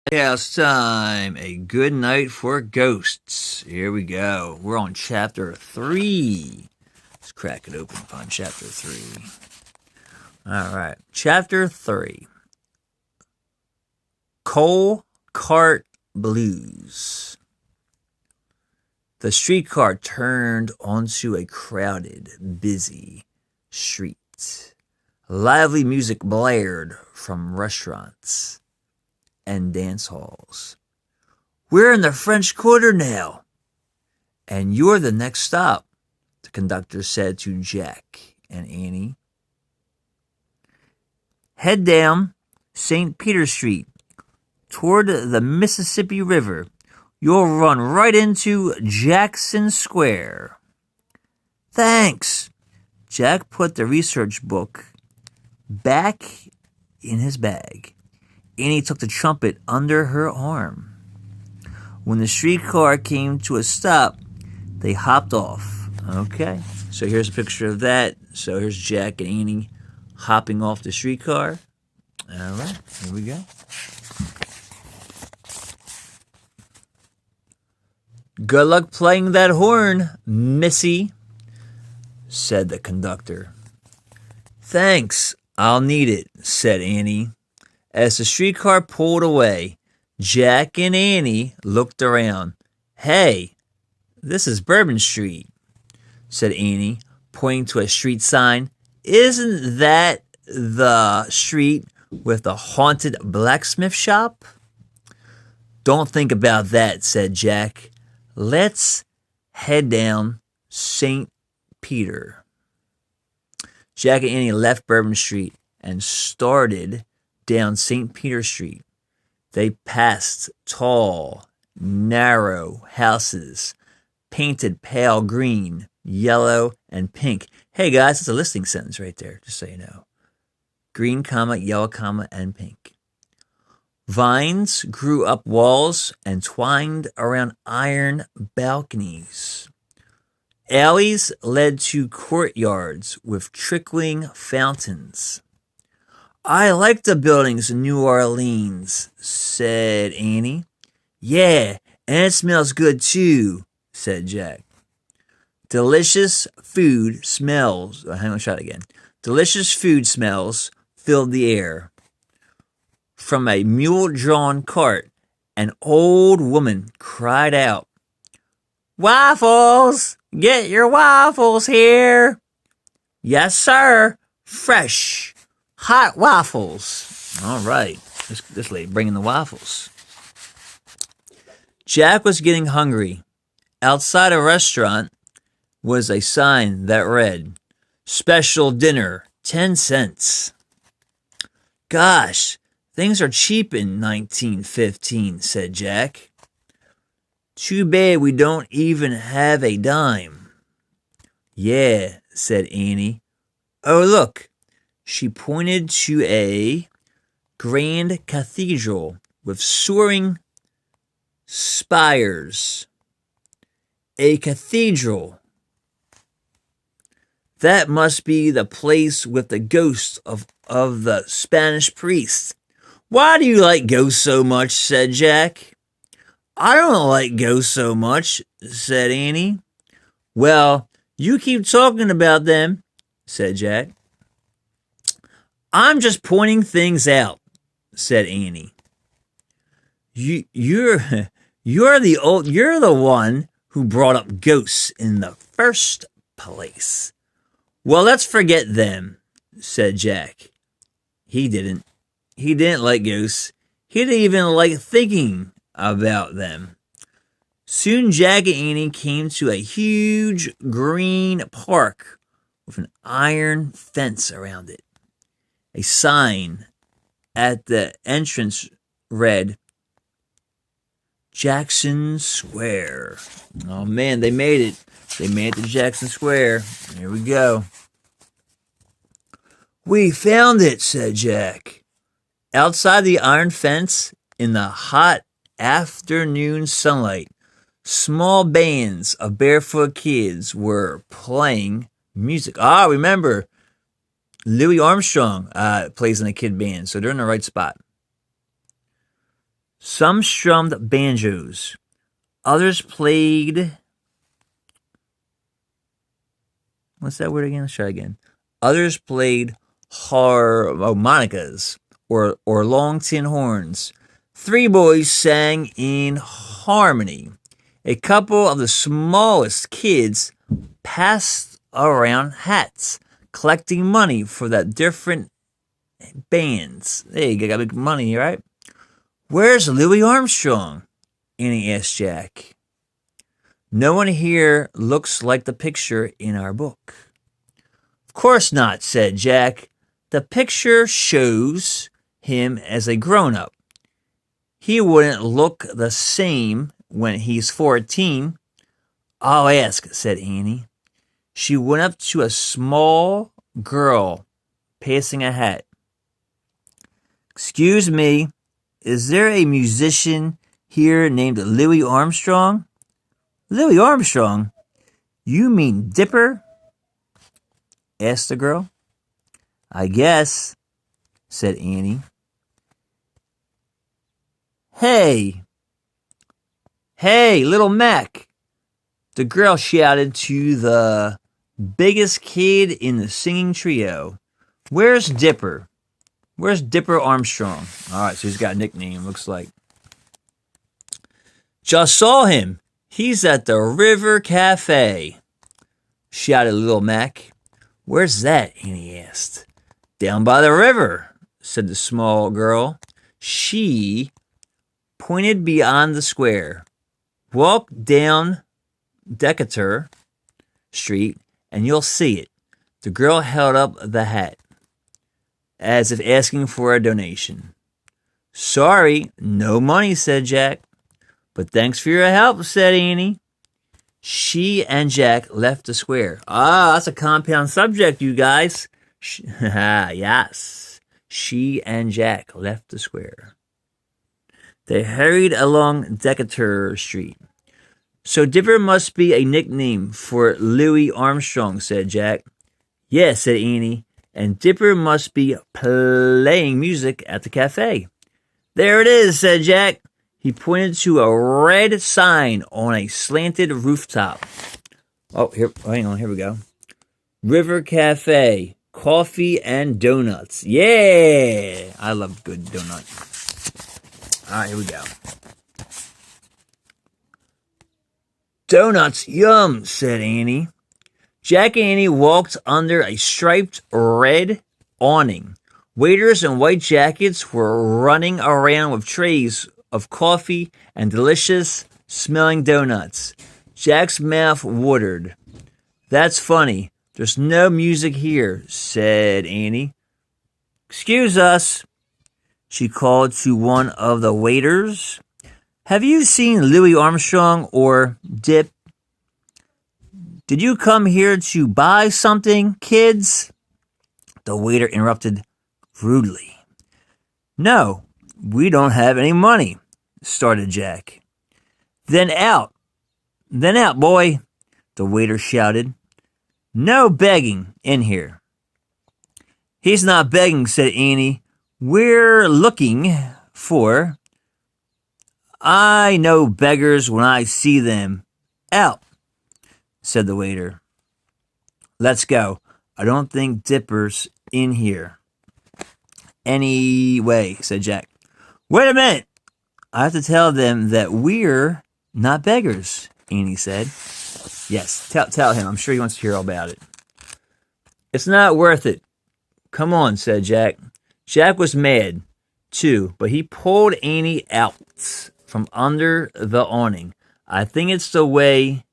Chaos time. A good night for ghosts. Here we go. We're on chapter 3. Let's crack it open and find chapter 3. Alright. Chapter 3. Coal Cart Blues. The streetcar turned onto a crowded, busy street. Lively music blared from restaurants and dance halls. We're in the French Quarter now, and you're the next stop, the conductor said to Jack and Annie. Head down St. Peter Street toward the Mississippi River. You'll run right into Jackson Square. Thanks. Jack put the research book back in his bag. Annie took the trumpet under her arm. When the streetcar came to a stop, they hopped off. Okay, so here's a picture of that. So here's Jack and Annie hopping off the streetcar. All right, here we go. Good luck playing that horn, Missy, said the conductor. Thanks, I'll need it, said Annie. As the streetcar pulled away, Jack and Annie looked around. Hey, this is Bourbon Street, said Annie, pointing to a street sign. Isn't that the street with the haunted blacksmith shop? Don't think about that, said Jack. Let's head down St. Peter. Jack and Annie left Bourbon Street and started down St. Peter Street. They passed tall, narrow houses, painted pale green, yellow, and pink. Hey guys, it's a listing sentence right there, just so you know. Green, comma, yellow, comma, and pink. Vines grew up walls and twined around iron balconies. Alleys led to courtyards with trickling fountains. I like the buildings in New Orleans, said Annie. Yeah, and it smells good too, said Jack. Delicious food smells. Hang on, shot again. Delicious food smells filled the air. From a mule-drawn cart, an old woman cried out, Waffles! Get your waffles here! Yes, sir. Fresh, hot waffles. All right. This lady bringing the waffles. Jack was getting hungry. Outside a restaurant was a sign that read, Special dinner, 10 cents. Gosh, things are cheap in 1915, said Jack. Too bad we don't even have a dime. Yeah, said Annie. Oh, look. She pointed to a grand cathedral with soaring spires. A cathedral. That must be the place with the ghost of the Spanish priest. Why do you like ghosts so much? Said Jack. I don't like ghosts so much, said Annie. Well, you keep talking about them, said Jack. I'm just pointing things out, said Annie. You're the one who brought up ghosts in the first place. Well, let's forget them, said Jack. He didn't. He didn't like ghosts. He didn't even like thinking about them. Soon Jack and Annie came to a huge green park with an iron fence around it. A sign at the entrance read, Jackson Square. Oh man, they made it. They made it to Jackson Square. Here we go. We found it, said Jack. Outside the iron fence, in the hot afternoon sunlight, small bands of barefoot kids were playing music. Remember, Louis Armstrong plays in a kid band, so they're in the right spot. Some strummed banjos. Others played... What's that word again? Let's try again. Others played harmonicas or long tin horns. 3 boys sang in harmony. A couple of the smallest kids passed around hats, collecting money for the different bands. Hey, you got big money, right? Where's Louis Armstrong? Annie asked Jack. No one here looks like the picture in our book. Of course not, said Jack. The picture shows him as a grown-up. He wouldn't look the same when he's 14. I'll ask, said Annie. She went up to a small girl passing a hat. Excuse me, is there a musician here named Louis Armstrong? Louis Armstrong? You mean Dipper? Asked the girl. I guess, said Annie. Hey, little Mac, the girl shouted to the biggest kid in the singing trio. Where's Dipper? Where's Dipper Armstrong? All right, so he's got a nickname, looks like. Just saw him. He's at the River Cafe, shouted little Mac. Where's that? Annie asked. Down by the river, said the small girl. She pointed beyond the square. Walk down Decatur Street and you'll see it. The girl held up the hat, as if asking for a donation. Sorry, no money, said Jack. But thanks for your help, said Annie. She and Jack left the square. Ah, that's a compound subject, you guys. Yes. She and Jack left the square. They hurried along Decatur Street. So Dipper must be a nickname for Louis Armstrong, said Jack. Yes, said Annie, and Dipper must be playing music at the cafe. There it is, said Jack. He pointed to a red sign on a slanted rooftop. Oh, hang on, here we go. River Cafe, coffee and donuts. Yeah! I love good donut. All right, here we go. Donuts, yum, said Annie. Jack and Annie walked under a striped red awning. Waiters in white jackets were running around with trays of coffee and delicious smelling donuts. Jack's mouth watered. That's funny. There's no music here, said Annie. Excuse us, she called to one of the waiters. Have you seen Louis Armstrong or Dip? Did you come here to buy something, kids? The waiter interrupted rudely. No, we don't have any money, started Jack. Then out, boy, the waiter shouted. No begging in here. He's not begging, said Annie. We're looking for... I know beggars when I see them. Out, said the waiter. Let's go. I don't think Dipper's in here. Anyway, said Jack. Wait a minute. I have to tell them that we're not beggars, Annie said. Yes, tell him. I'm sure he wants to hear all about it. It's not worth it. Come on, said Jack. Jack was mad, too, but he pulled Annie out from under the awning. I think it's the way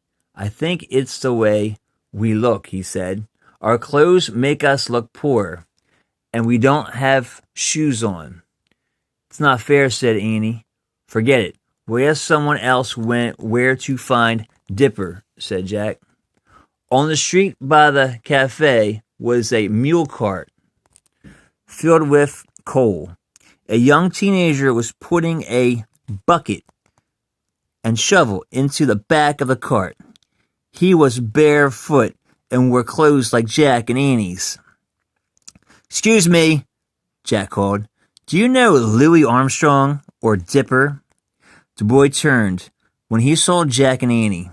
we look, he said. Our clothes make us look poor, and we don't have shoes on. It's not fair, said Annie. Forget it. We'll ask someone else where to find Dipper, said Jack. On the street by the cafe was a mule cart filled with coal. A young teenager was putting a bucket and shovel into the back of the cart. He was barefoot and wore clothes like Jack and Annie's. Excuse me, Jack called. Do you know Louis Armstrong or Dipper? The boy turned. When he saw Jack and Annie,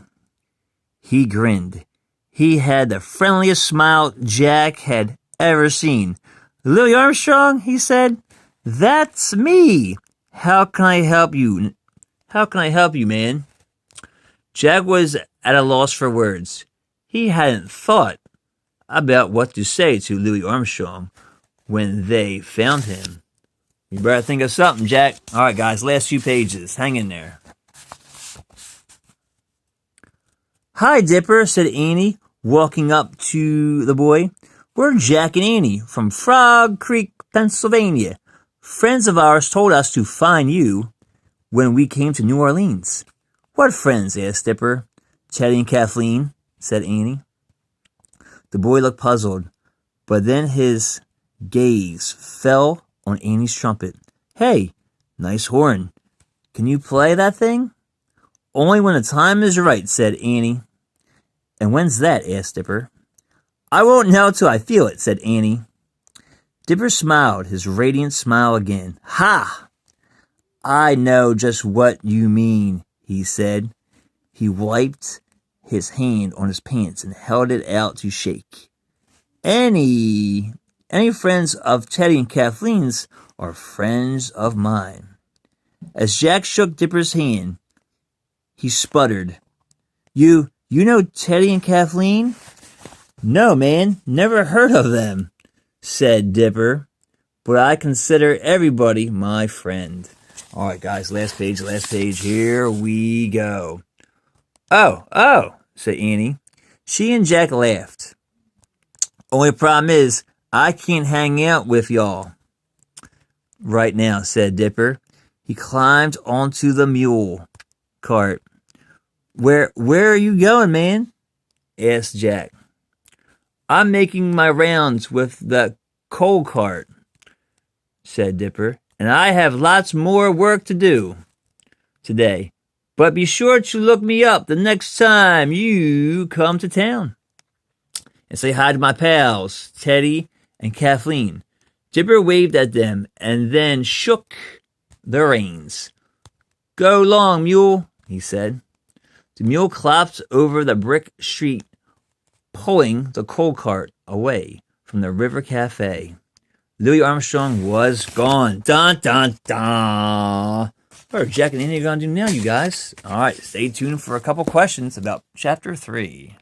he grinned. He had the friendliest smile Jack had ever seen. "Louis Armstrong," he said, "that's me. How can I help you? How can I help you, man?" Jack was at a loss for words. He hadn't thought about what to say to Louis Armstrong when they found him. "You better think of something, Jack." All right, guys, last few pages. Hang in there. "Hi, Dipper," said Annie, walking up to the boy. "We're Jack and Annie from Frog Creek, Pennsylvania. Friends of ours told us to find you when we came to New Orleans." "What friends?" asked Dipper. "Teddy and Kathleen," said Annie. The boy looked puzzled, but then his gaze fell on Annie's trumpet. "Hey, nice horn. Can you play that thing?" "Only when the time is right," said Annie. "And when's that?" asked Dipper. "I won't know till I feel it," said Annie. Dipper smiled, his radiant smile again. "Ha! I know just what you mean," he said. He wiped his hand on his pants and held it out to shake. Any friends of Teddy and Kathleen's are friends of mine." As Jack shook Dipper's hand, he sputtered, You know Teddy and Kathleen?" "No, man, never heard of them," said Dipper. "But I consider everybody my friend." All right, guys, last page. Here we go. Oh, said Annie. She and Jack laughed. "Only problem is, I can't hang out with y'all right now," said Dipper. He climbed onto the mule cart. Where are you going, man?" asked Jack. "I'm making my rounds with the coal cart," said Dipper, "and I have lots more work to do today. But be sure to look me up the next time you come to town. And say hi to my pals, Teddy and Kathleen." Dipper waved at them and then shook the reins. "Go long, mule," he said. The mule clopped over the brick street, pulling the coal cart away from the River Cafe. Louis Armstrong was gone. Dun, dun, dun. What are Jack and Annie going to do now, you guys? All right, stay tuned for a couple questions about Chapter 3.